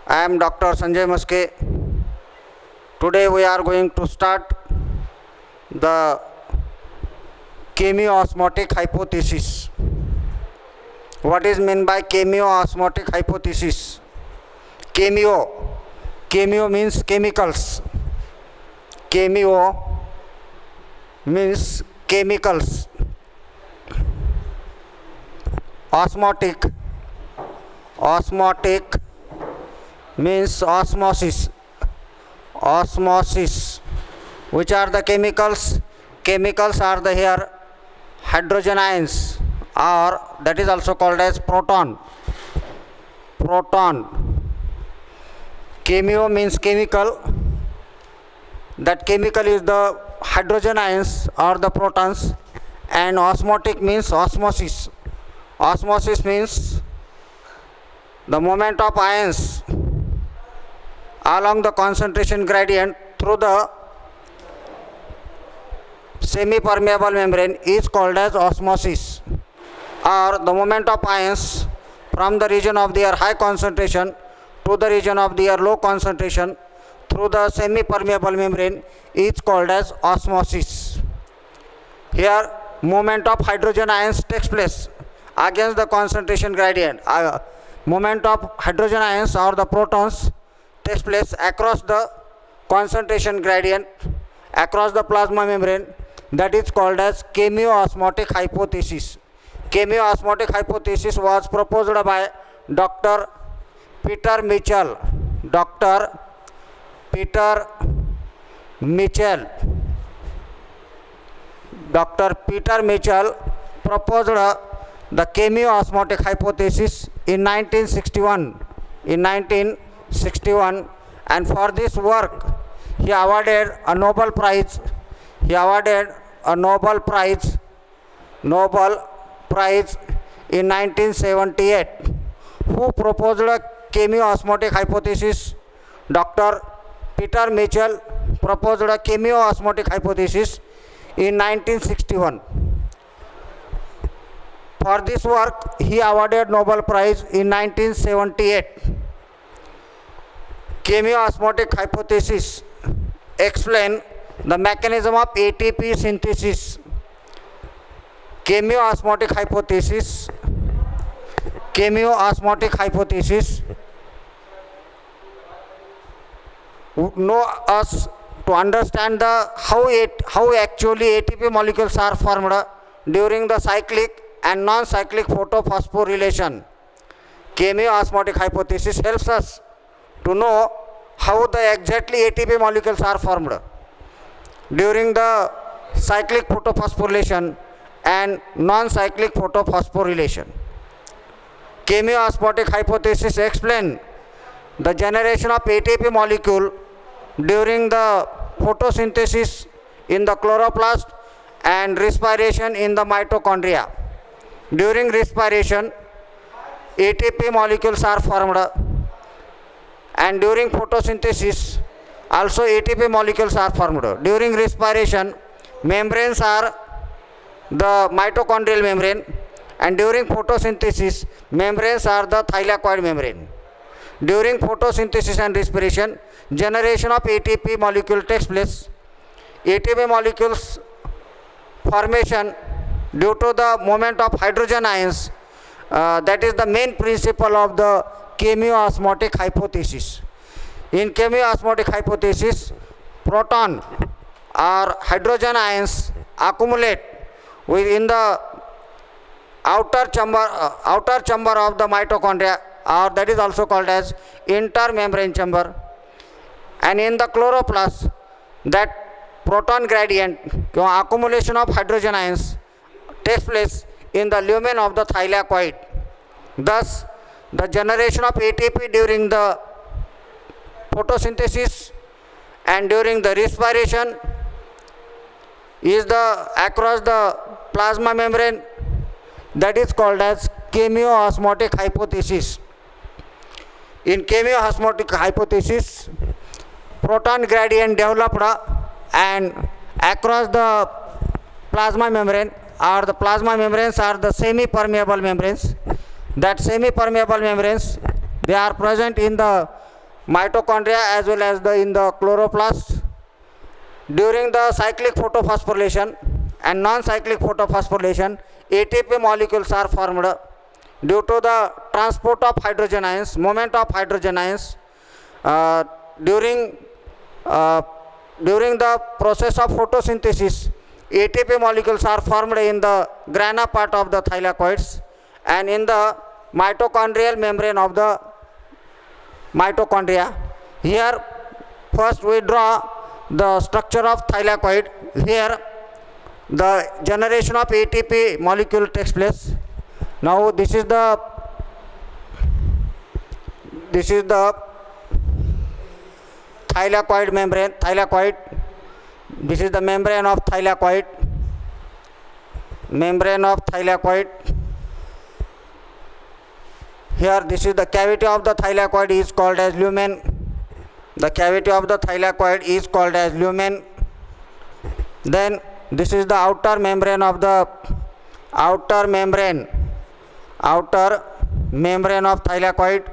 I am Dr. Sanjay Maske. Today we are going to start the chemiosmotic hypothesis. What is meant by chemiosmotic hypothesis? Chemio means chemicals. Chemio means chemicals. Osmotic means osmosis. Which are the chemicals? Chemicals are the here hydrogen ions, or that is also called as proton. Chemio means chemical. That chemical is the hydrogen ions or the protons, and osmotic means osmosis. Osmosis means the movement of ions along the concentration gradient through the semi-permeable membrane is called as osmosis, or the movement of ions from the region of their high concentration to the region of their low concentration through the semi-permeable membrane is called as osmosis. Here movement of hydrogen ions takes place against the concentration gradient. Movement of hydrogen ions or the protons takes place across the concentration gradient across the plasma membrane. That is called as chemiosmotic hypothesis. Chemiosmotic hypothesis was proposed by Dr. Peter Mitchell. Dr. Peter Mitchell proposed the chemiosmotic hypothesis in 1961. And for this work he awarded a Nobel Prize. Nobel Prize in 1978. Who proposed a chemiosmotic hypothesis? Dr. Peter Mitchell proposed a chemiosmotic hypothesis in 1961. For this work he awarded Nobel Prize in 1978. Chemiosmotic hypothesis explain the mechanism of ATP synthesis. Chemiosmotic hypothesis know us to understand the how actually ATP molecules are formed during the cyclic and non-cyclic photophosphorylation. Chemiosmotic hypothesis helps us to know how the exactly ATP molecules are formed during the cyclic photophosphorylation and non-cyclic photophosphorylation. Chemiosmotic hypothesis explain the generation of ATP molecule during the photosynthesis in the chloroplast and respiration in the mitochondria. During respiration ATP molecules are formed, and during photosynthesis also ATP molecules are formed. During respiration membranes are the mitochondrial membrane, and during photosynthesis membranes are the thylakoid membrane. During photosynthesis and respiration generation of ATP molecule takes place. ATP molecules formation due to the movement of hydrogen ions, that is the main principle of the chemiosmotic hypothesis. In chemiosmotic hypothesis, proton or hydrogen ions accumulate within the outer chamber of the mitochondria, or that is also called as intermembrane chamber. And in the chloroplast, that proton gradient accumulation of hydrogen ions takes place in the lumen of the thylakoid. Thus the generation of ATP during the photosynthesis and during the respiration is across the plasma membrane. That is called as chemiosmotic hypothesis. In chemiosmotic hypothesis, proton gradient developed and across the plasma membrane, or the plasma membranes are the semi-permeable membranes. That semi-permeable membranes, they are present in the mitochondria as well as in the chloroplast. During the cyclic photophosphorylation and non-cyclic photophosphorylation, ATP molecules are formed due to the transport of hydrogen ions, movement of hydrogen ions during the process of photosynthesis. ATP molecules are formed in the grana part of the thylakoids and in the mitochondrial membrane of the mitochondria. Here first we draw the structure of thylakoid. Here the generation of ATP molecule takes place. Now this is the thylakoid membrane. This is the membrane of thylakoid. Here this is the cavity of the thylakoid is called as lumen. The cavity of the thylakoid is called as lumen. Then this is the outer membrane of the outer membrane of thylakoid.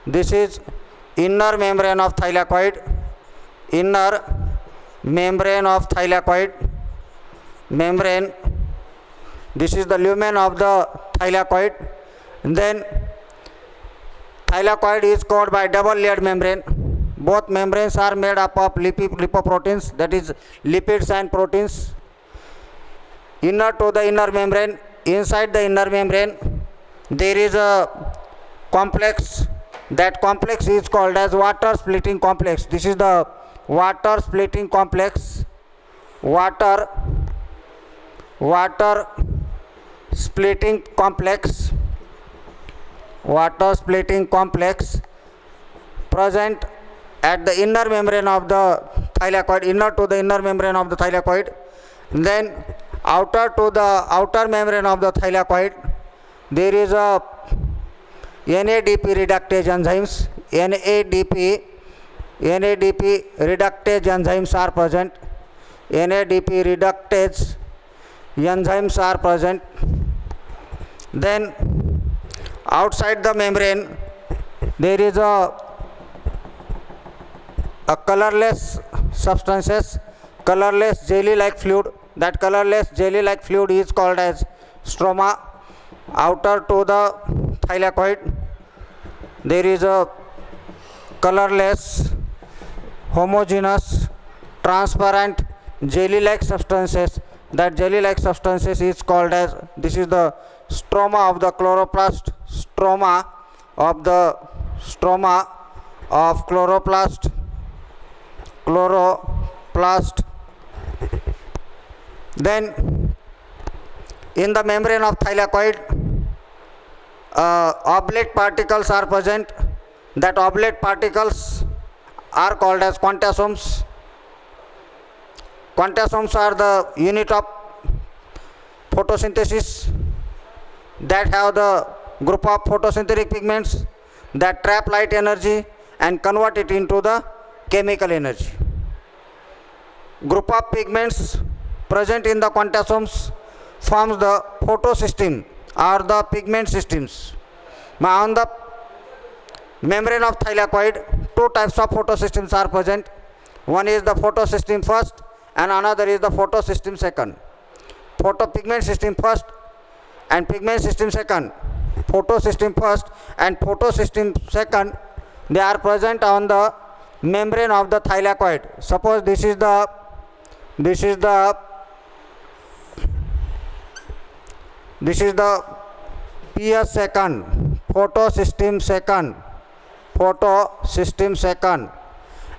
This is inner membrane of thylakoid. This is the lumen of the thylakoid. Then thylakoid is covered by double layered membrane. Both membranes are made up of lipoproteins, that is lipids and proteins. Inner to the inner membrane, inside the inner membrane there is a complex. That complex is called as water splitting complex. This is the water splitting complex. Water splitting complex present at the inner membrane of the thylakoid, inner to the inner membrane of the thylakoid. Then outer to the outer membrane of the thylakoid there is a NADP reductase enzymes. NADP reductase enzymes are present. Then outside the membrane there is a colorless substances, colorless jelly like fluid. That colorless jelly like fluid is called as stroma. Outer to the thylakoid there is a colorless, homogeneous, transparent jelly like substances. That jelly like substances is called as, this is the stroma of the chloroplast. Stroma of chloroplast. Then in the membrane of thylakoid oblate particles are present. That oblate particles are called as quantasomes. Quantasomes are the unit of photosynthesis that have the group of photosynthetic pigments that trap light energy and convert it into the chemical energy. Group of pigments present in the quantasomes forms the photosystem or the pigment systems. On the membrane of thylakoid, two types of photosystems are present. One is the photosystem first and another is the photosystem second. Pigment system first and pigment system second. Photosystem first and photosystem second, they are present on the membrane of the thylakoid. Suppose this is the PS second, photosystem second,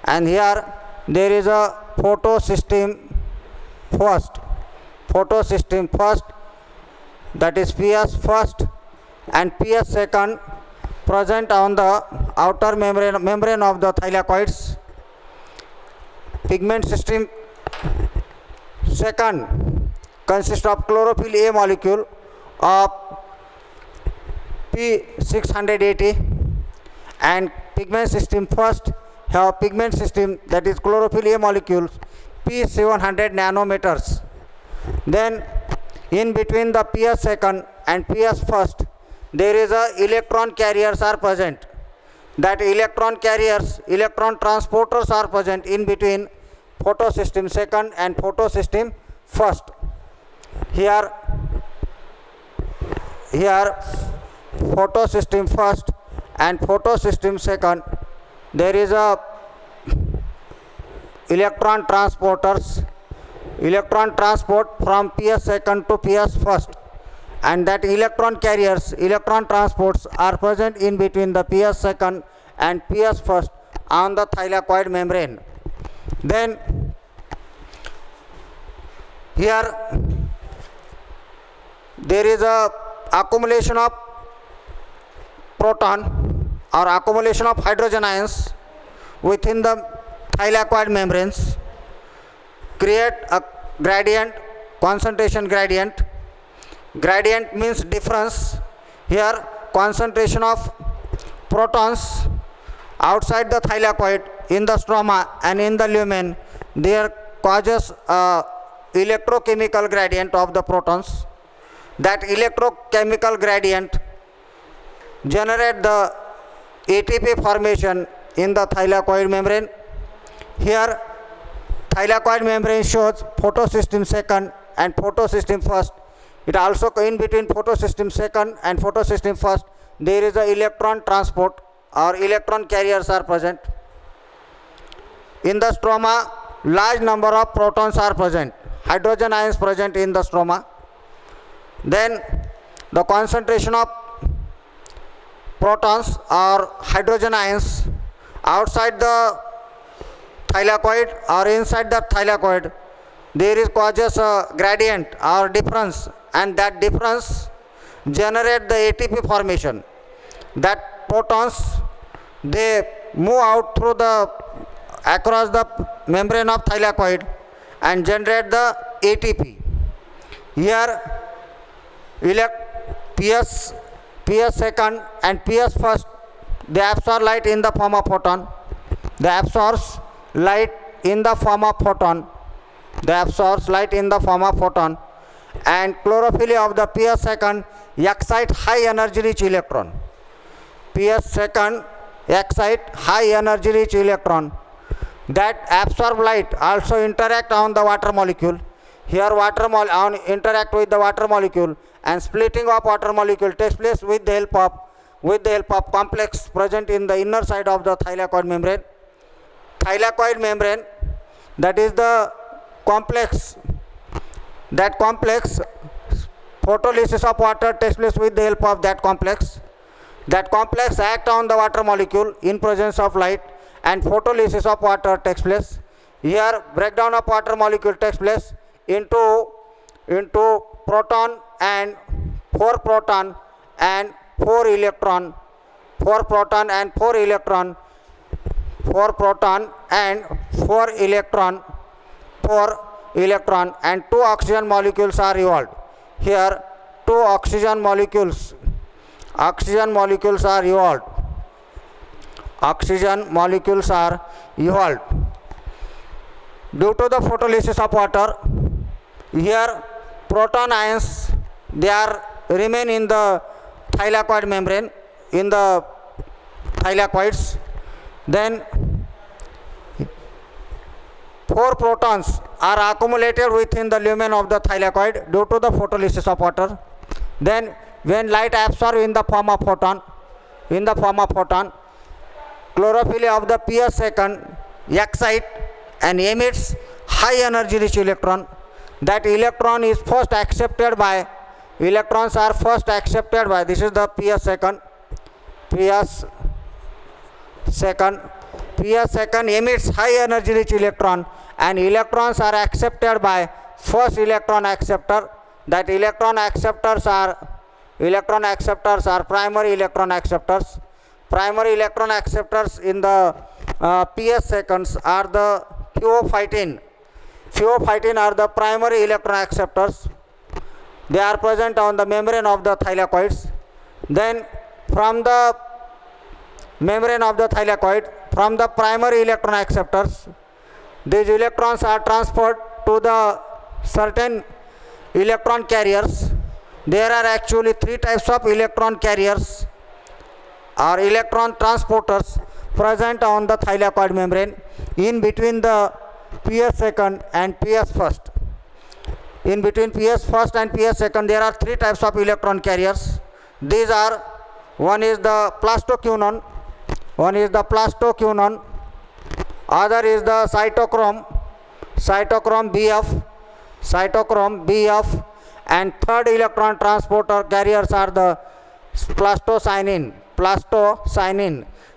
and here there is a photosystem first, that is PS first and PS second present on the outer membrane of the thylakoids. Pigment system second consists of chlorophyll A molecule of P680 and pigment system first have pigment system, that is chlorophyll A molecules P700 nanometers. Then in between the PS second and PS first there is a electron carriers are present. That electron carriers, electron transporters are present in between photosystem second and photosystem first. Here photosystem first and photosystem second, there is a electron transporters, electron transport from PS second to PS first, and that electron carriers, electron transports are present in between the PS second and PS first on the thylakoid membrane. Then here there is a accumulation of proton or accumulation of hydrogen ions within the thylakoid membranes, create a gradient, concentration gradient. Gradient means difference. Here concentration of protons outside the thylakoid in the stroma and in the lumen, there causes a electrochemical gradient of the protons. That electrochemical gradient generate the ATP formation in the thylakoid membrane. Here thylakoid membrane shows photosystem second and photosystem first. It also in between photosystem second and photosystem first, there is a electron transport or electron carriers are present. In the stroma, large number of protons are present, hydrogen ions present in the stroma. Then the concentration of protons or hydrogen ions outside the thylakoid or inside the thylakoid, there is causes a gradient or difference, and that difference generate the ATP formation. That protons, they move out through the across the membrane of thylakoid and generate the ATP. Here PS second and PS first, they absorb light in the form of photon. They absorbs light in the form of photon. They absorbs light in the form of photon. And chlorophyll of the PS second excite high energy rich electron. PS second excite high energy rich electron that absorb light, also interact on the water molecule. Here interact with the water molecule, and splitting of water molecule takes place with the help of complex present in the inner side of the thylakoid membrane. Thylakoid membrane, that is the complex. That complex, photolysis of water takes place with the help of that complex. That complex act on the water molecule in presence of light, and photolysis of water takes place. Here breakdown of water molecule takes place into proton and 4 proton and 4 electron, 4 proton and 4 electron, 4 proton and 4 electron, 4 electron, and 2 oxygen molecules are evolved. Here 2 oxygen molecules are evolved. Oxygen molecules are evolved due to the photolysis of water. Here proton ions, they are remain in the thylakoid membrane, in the thylakoids. Then 4 protons are accumulated within the lumen of the thylakoid due to the photolysis of water. Then when light absorbed in the form of photon, chlorophyll of the PS second excite and emits high energy rich electron. That electron is first accepted by, electrons are first accepted by, this is the PS second emits high energy rich electron, and electrons are accepted by first electron acceptor. That electron acceptors are primary electron acceptors. Primary electron acceptors in the PS seconds are the pheophytin. Pheophytin are the primary electron acceptors. They are present on the membrane of the thylakoids. Then from the membrane of the thylakoid, from the primary electron acceptors, these electrons are transferred to the certain electron carriers. there are actually three types of electron carriers or electron transporters present on the thylakoid membrane in between the PS second and PS first. In between PS first and PS second, there are three types of electron carriers. These are, one is the plastoquinone, other is the cytochrome BF, and third electron transporter carriers are the plastocyanin.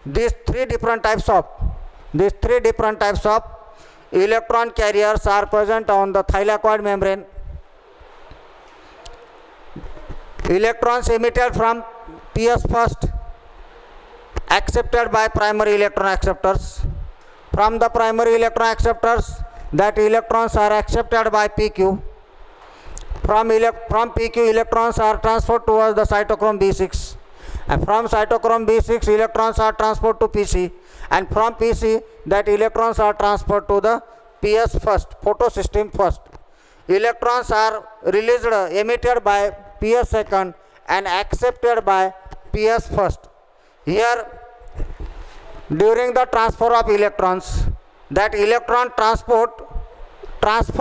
These three different types of electron carriers are present on the thylakoid membrane. Electrons emitted from PS first accepted by primary electron acceptors. From the primary electron acceptors, that electrons are accepted by PQ. From PQ, electrons are transferred towards the cytochrome B6, and from cytochrome B6, electrons are transferred to PC, and from PC, that electrons are transferred to the PS first, photosystem first. Electrons are emitted by PS second and accepted by PS first. Here, during the transfer of electrons, that electron transfer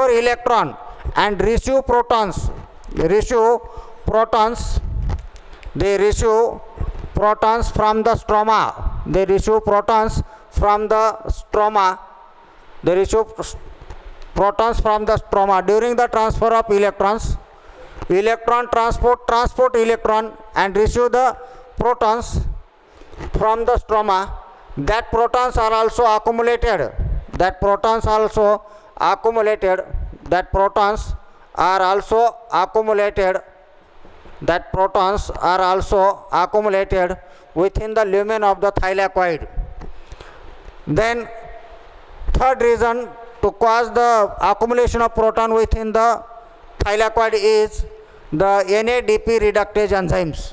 electron and receive protons. They receive protons from the stroma. During the transfer of electrons, electron transport electron and receive the protons from the stroma. That protons are also accumulated. Within the lumen of the thylakoid. Then third reason to cause the accumulation of proton within the thylakoid is the NADP reductase enzymes.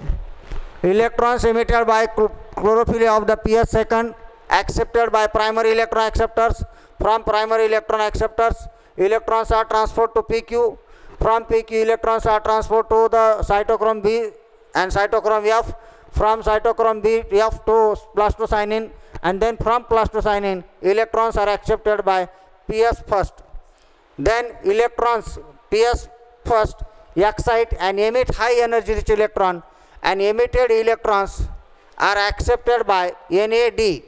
Electrons emitted by chlorophyll of the PS second accepted by primary electron acceptors. From primary electron acceptors, electrons are transferred to PQ. From PQ, electrons are transferred to the cytochrome B and cytochrome F. From cytochrome B F to plastocyanin, and then from plastocyanin, electrons are accepted by PS first. Then electrons PS first excite and emit high energy rich electron, and emitted electrons are accepted by NAD.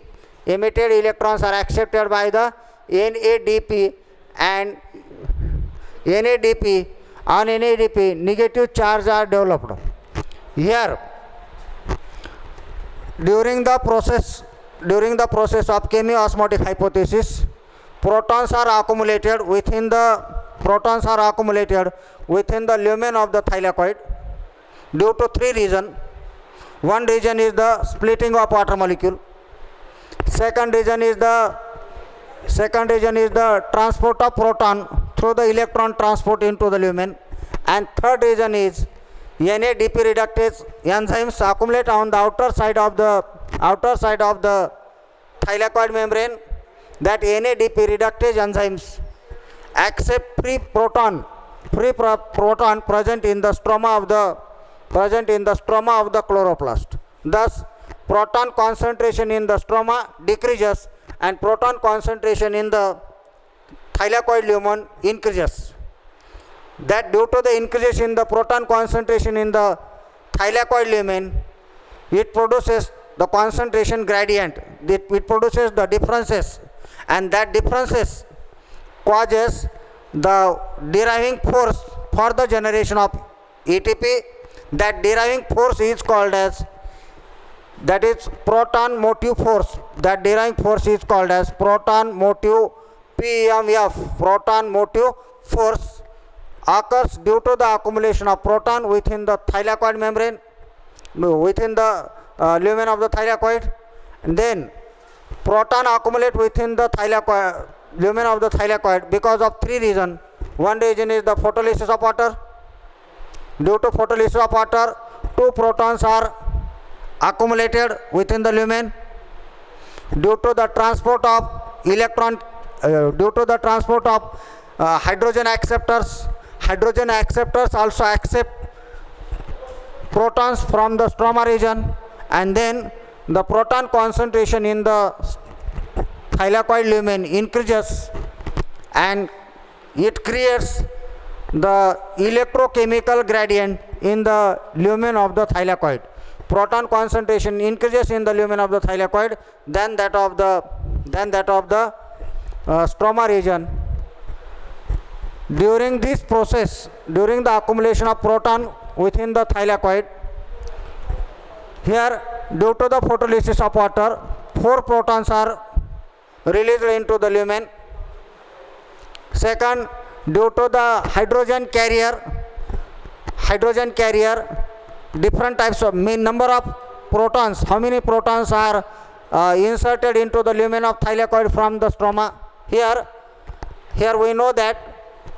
Emitted electrons are accepted by the NADP, and on NADP negative charge are developed. Here, during the process of chemiosmotic hypothesis, protons are accumulated within the lumen of the thylakoid due to three reasons. One reason is the splitting of water molecule. Second reason is the transport of proton through the electron transport into the lumen, and third reason is NADP reductase enzymes accumulate on the outer side of the thylakoid membrane. That NADP reductase enzymes accept free proton present in the stroma of the chloroplast. Thus, proton concentration in the stroma decreases and proton concentration in the thylakoid lumen increases. That due to the increase in the proton concentration in the thylakoid lumen, it produces the concentration gradient. It produces the differences, and that differences causes the deriving force for the generation of ATP. That deriving force is called as, that is proton motive force. That deriving force is called as proton motive PMF. Proton motive force occurs due to the accumulation of proton within the thylakoid membrane, within the lumen of the thylakoid, and then proton accumulate within the lumen of the thylakoid because of three reasons. One reason is the photolysis of water. Due to photolysis of water, two protons are accumulated within the lumen. Due to the transport of hydrogen acceptors also accept protons from the stroma region, and then the proton concentration in the thylakoid lumen increases and it creates the electrochemical gradient in the lumen of the thylakoid. Proton concentration increases in the lumen of the thylakoid than that of the stroma region. During this process, during the accumulation of proton within the thylakoid, here due to the photolysis of water, 4 protons are released into the lumen. Second, due to the hydrogen carrier, different types of number of protons, how many protons are inserted into the lumen of thylakoid from the stroma. Here we know that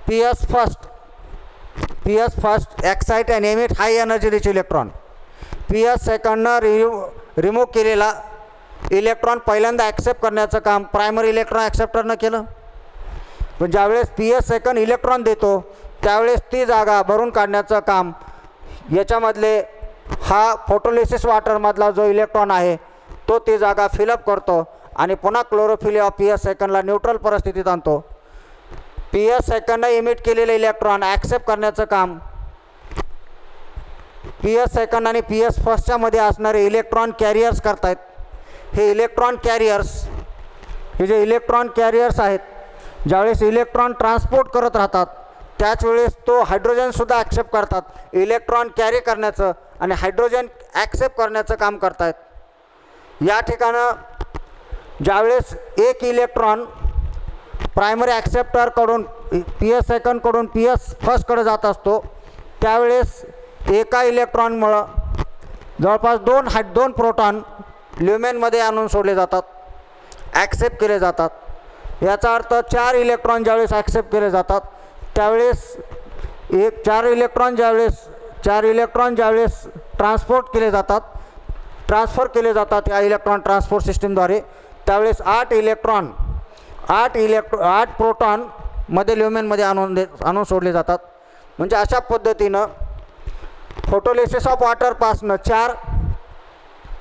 PS first excite and emit high energy rich electron. PS second remove केलेला electron पहिल्यांदा accept करण्याचं काम primary electron ॲक्सेप्टरनं केलं. पण ज्यावेळेस PS second electron देतो त्यावेळेस ती जागा भरून काढण्याचं काम याच्यामधले हा फोटोलिसिस वाटरमधला जो इलेक्ट्रॉन आहे तो ती जागा फिलअप करतो आणि पुन्हा क्लोरोफिल ऑफ PS सेकंडला न्यूट्रल परिस्थितीत आणतो. PS सेकंडने इमिट केलेले इलेक्ट्रॉन ॲक्सेप्ट करण्याचं काम PS सेकंड आणि PS फर्स्टच्या मध्ये असणारे इलेक्ट्रॉन कॅरियर्स करतायत. हे इलेक्ट्रॉन कॅरियर्स, हे जे इलेक्ट्रॉन कॅरियर्स आहेत, ज्यावेळेस इलेक्ट्रॉन ट्रान्सपोर्ट करत राहतात त्याच वेळेस तो हायड्रोजनसुद्धा ॲक्सेप्ट करतात. इलेक्ट्रॉन कॅरी करण्याचं आणि हायड्रोजन ॲक्सेप्ट करण्याचं काम करतायत. या ठिकाणं ज्यावेळेस एक इलेक्ट्रॉन प्रायमरी ॲक्सेप्टरकडून PS सेकंडकडून PS फर्स्टकडे जात असतो त्यावेळेस एका इलेक्ट्रॉनमुळं जवळपास 2 प्रोटॉन ल्युमेनमध्ये आणून सोडले जातात, ॲक्सेप्ट केले जातात. याचा अर्थ 4 इलेक्ट्रॉन ज्यावेळेस ॲक्सेप्ट केले जातात त्यावेळेस 4 इलेक्ट्रॉन ज्यावेळेस ट्रान्सफर केले जातात या इलेक्ट्रॉन ट्रान्सपोर्ट सिस्टीमद्वारे त्यावेळेस 8 प्रोटॉन मध्ये ल्युमेनमध्ये आणून सोडले जातात. म्हणजे अशा पद्धतीनं फोटोलिसिस ऑफ वॉटरपासनं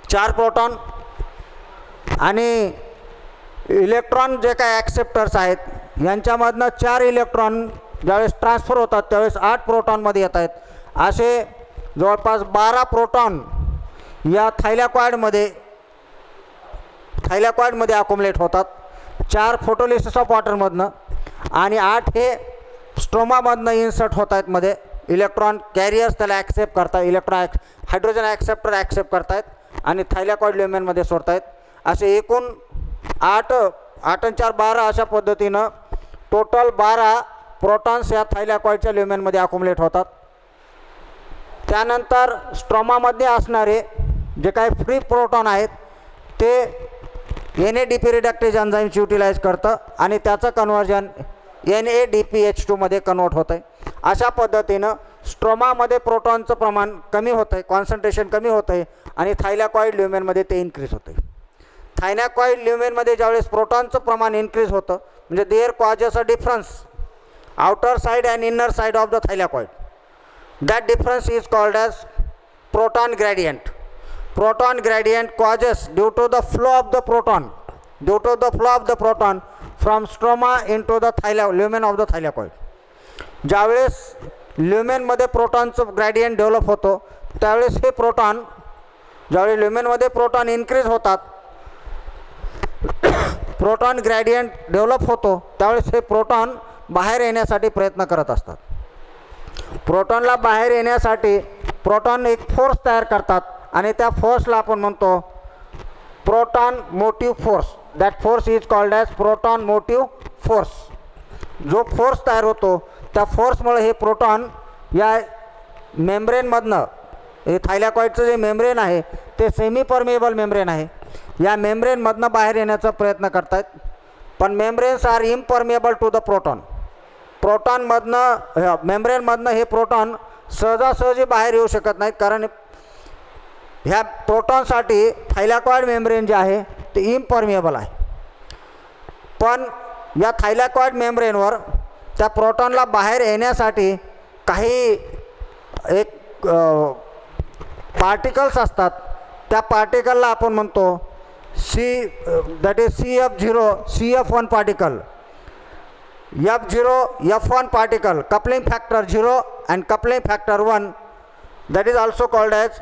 4 प्रोटॉन आणि इलेक्ट्रॉन जे काय ॲक्सेप्टर्स आहेत यांच्यामधनं 4 इलेक्ट्रॉन ज्यावेळेस ट्रान्सफर होतात त्यावेळेस 8 प्रोटॉनमध्ये येत आहेत. असे जवळपास 12 प्रोटॉन या थायलॅकॉइडमध्ये अकोमलेट होतात. 4 फोटोलिसिस ऑफ वॉटरमधनं आणि 8 हे स्ट्रोमामधनं इन्सर्ट होत आहेत मध्ये. इलेक्ट्रॉन कॅरियर्स त्याला ॲक्सेप्ट करतात, हायड्रोजन ॲक्सेप्टर ॲक्सेप्ट करतायत आणि थायलॅकॉइड ल्युमेनमध्ये सोडतायत. असे एकूण 8 आणि 4 12 अशा पद्धतीनं टोटल 12 प्रोटॉन्स या थायलॅकॉइडच्या ल्युमेनमध्ये अकोमलेट होतात. त्यानंतर स्ट्रोमामध्ये असणारे जे काही फ्री प्रोटॉन आहेत ते NADP रिडक्टेज एन्झाईम्स युटिलाइज करतं आणि त्याचं कन्व्हर्जन NADPH2 मध्ये कन्वर्ट होतं आहे. अशा पद्धतीनं स्ट्रोमामध्ये प्रोटॉनचं प्रमाण कमी होतं आहे, कॉन्सन्ट्रेशन कमी होतं आहे आणि थायलॅकॉइड ल्युमेनमध्ये ते इन्क्रीज होतं आहे. थायलॅकॉइड ल्युमेनमध्ये ज्यावेळेस प्रोटॉनचं प्रमाण इन्क्रीज होतं म्हणजे there causes a difference outer side and inner side of the thylakoid. That difference is called as proton gradient. Proton gradient causes due to the flow of the proton from stroma into the lumen of the thylakoid. ज्यावेळेस ल्युमेनमध्ये प्रोटॉनचं gradient develop होतो त्यावेळेस हे proton ज्यावेळेस ल्युमेनमध्ये proton increase होतात, proton gradient develop होतो त्यावेळेस हे proton बाहेर येण्यासाठी प्रयत्न करत असतात. प्रोटॉनला बाहेर येण्यासाठी प्रोटॉन एक फोर्स तयार करतात आणि त्या फोर्सला आपण म्हणतो proton motive force. That force is called as proton motive force. जो फोर्स तयार होतो त्या फोर्समुळे हे प्रोटॉन या मेम्ब्रेनमधनं, हे थायलॅकॉइडचं जे मेम्ब्रेन आहे ते सेमी परमिएबल मेम्ब्रेन आहे, या मेम्ब्रेनमधनं बाहेर येण्याचा प्रयत्न करतात. पण membranes are impermeable to the proton. प्रोटॉनमधनं मेम्ब्रेनमधनं हे प्रोटॉन सहजासहजी बाहेर येऊ शकत नाहीत कारण ह्या प्रोटॉनसाठी थायलॅकॉइड मेम्ब्रेन जे आहे ते इम्परमिएबल आहे. पण या थायलॅकॉइड मेम्ब्रेनवर त्या प्रोटॉनला बाहेर येण्यासाठी काही एक पार्टिकल्स असतात त्या पार्टिकलला आपण म्हणतो that is CF0 CF1 particle. F0 F1 particle, coupling factor 0 and coupling factor 1, that is also called as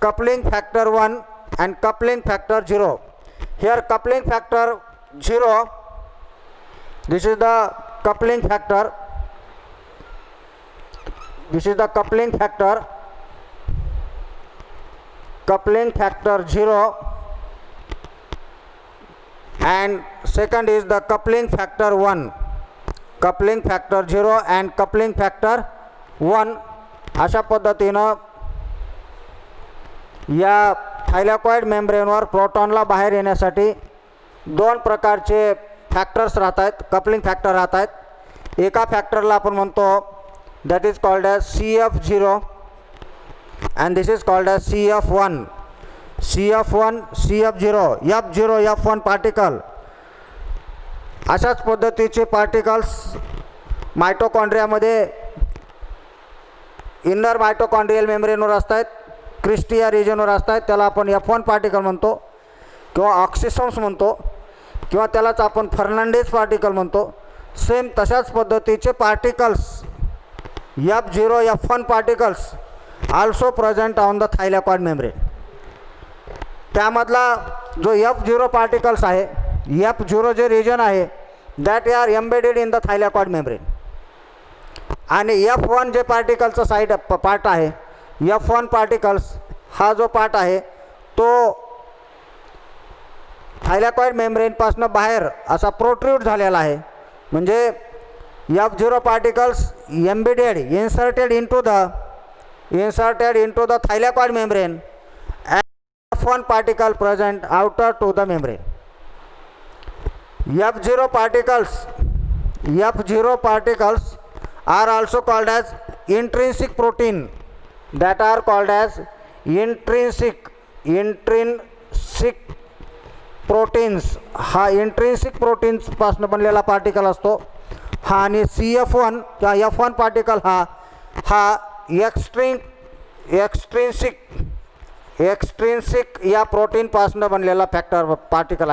coupling factor 1 and coupling factor 0. Here coupling factor 0, this is the coupling factor, this is the coupling factor 0, and second is the coupling factor 1. Coupling factor 0 and coupling factor 1. अशा पद्धतीनं या थायलॅकॉइड मेम्ब्रेनवर प्रोटॉनला बाहेर येण्यासाठी दोन प्रकारचे factors राहत आहेत, coupling factor राहत आहेत. एका फॅक्टरला आपण म्हणतो that is called as CF0 and this is called as CF1. CF1 CF0 F0 F1 particle. अशाच पद्धतीचे पार्टिकल्स मायटोकॉन्ड्रियामध्ये इनर मायटोकॉन्ड्रियल मेम्ब्रेनवर असतात, क्रिस्टिया रिजनवर असतात. त्याला आपण F1 पार्टिकल म्हणतो किंवा ऑक्सिसोम्स म्हणतो किंवा त्यालाच आपण फर्नांडिस पार्टिकल म्हणतो. सेम तशाच पद्धतीचे particles F0 F1 particles also present on the thylakoid membrane. त्यामधला जो F0 पार्टिकल्स आहे, F0 जे रिजन आहे that are embedded in the thylakoid membrane. आणि F1 जे पार्टिकलचं साईड पार्ट आहे, F1 पार्टिकल्स हा जो पार्ट आहे तो थायलॅकॉइड मेम्ब्रेनपासून बाहेर असा प्रोट्रूड झालेला आहे. म्हणजे F0 particles embedded inserted into the thylakoid membrane and F1 particle present outer to the membrane. F0 particles are also called as intrinsic protein, that are called as intrinsic proteins. हा intrinsic proteins पासून बनलेला particle असतो हा. आणि CF1 किंवा F1 particle हा एक्स्ट्रिन्सिक या प्रोटीनपासून बनलेला पार्टिकल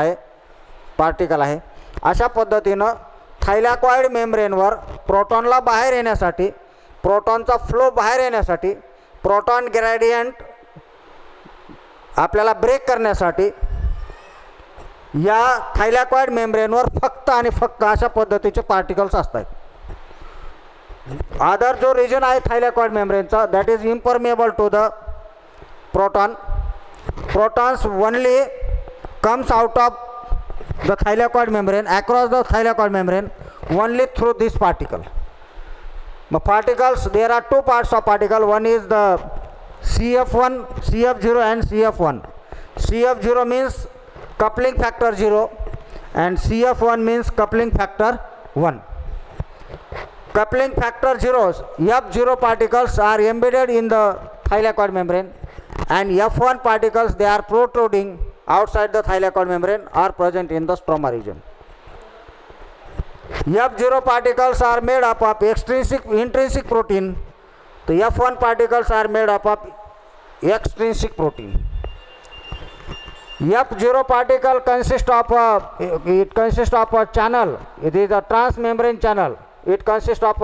आहे. अशा पद्धतीनं थायलॅकॉइड मेम्ब्रेनवर प्रोटॉनला बाहेर येण्यासाठी, प्रोटॉनचा फ्लो बाहेर येण्यासाठी, प्रोटॉन ग्रेडियंट आपल्याला ब्रेक करण्यासाठी या थायलॅकॉइड मेम्ब्रेनवर फक्त आणि फक्त अशा पद्धतीचे पार्टिकल्स असतात. अदर जो रिजन आहे थायलॅकॉइड मेम्ब्रेनचा that is impermeable to the proton. Protons only comes out of the thylakoid membrane, across the thylakoid membrane, only through this particle. The particles, there are two parts of particle. One is the CF1, CF0 and CF1. CF0 means coupling factor 0 and CF1 means coupling factor 1. Coupling factor 0, F0 particles are embedded in the thylakoid membrane, and F1 particles, they are protruding outside the thylakoid membrane or present in the stroma region. F0 particles are made up of intrinsic protein. The F1 particles are made up of extrinsic protein. F0 particle consists of a channel. It is a transmembrane channel. It consists of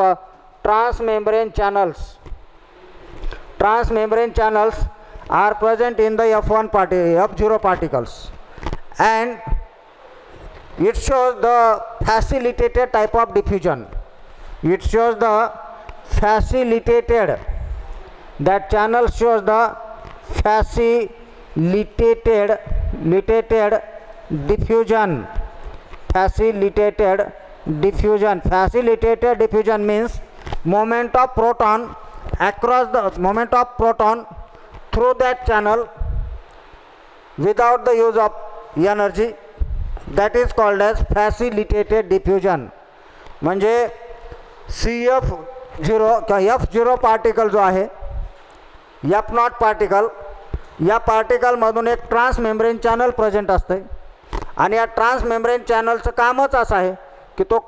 transmembrane channels. Transmembrane channels are present in the F0 particles, and it shows the facilitated type of diffusion. It shows the facilitated, that channel shows the facilitated diffusion. Facilitated diffusion means movement of proton through that channel without the use of energy. That is called as facilitated diffusion. म्हणजे CF0 किंवा F0 particle जो आहे, F0 particle, या पार्टिकलमधून एक transmembrane channel present असते आणि या transmembrane चॅनलचं कामच असं आहे की तो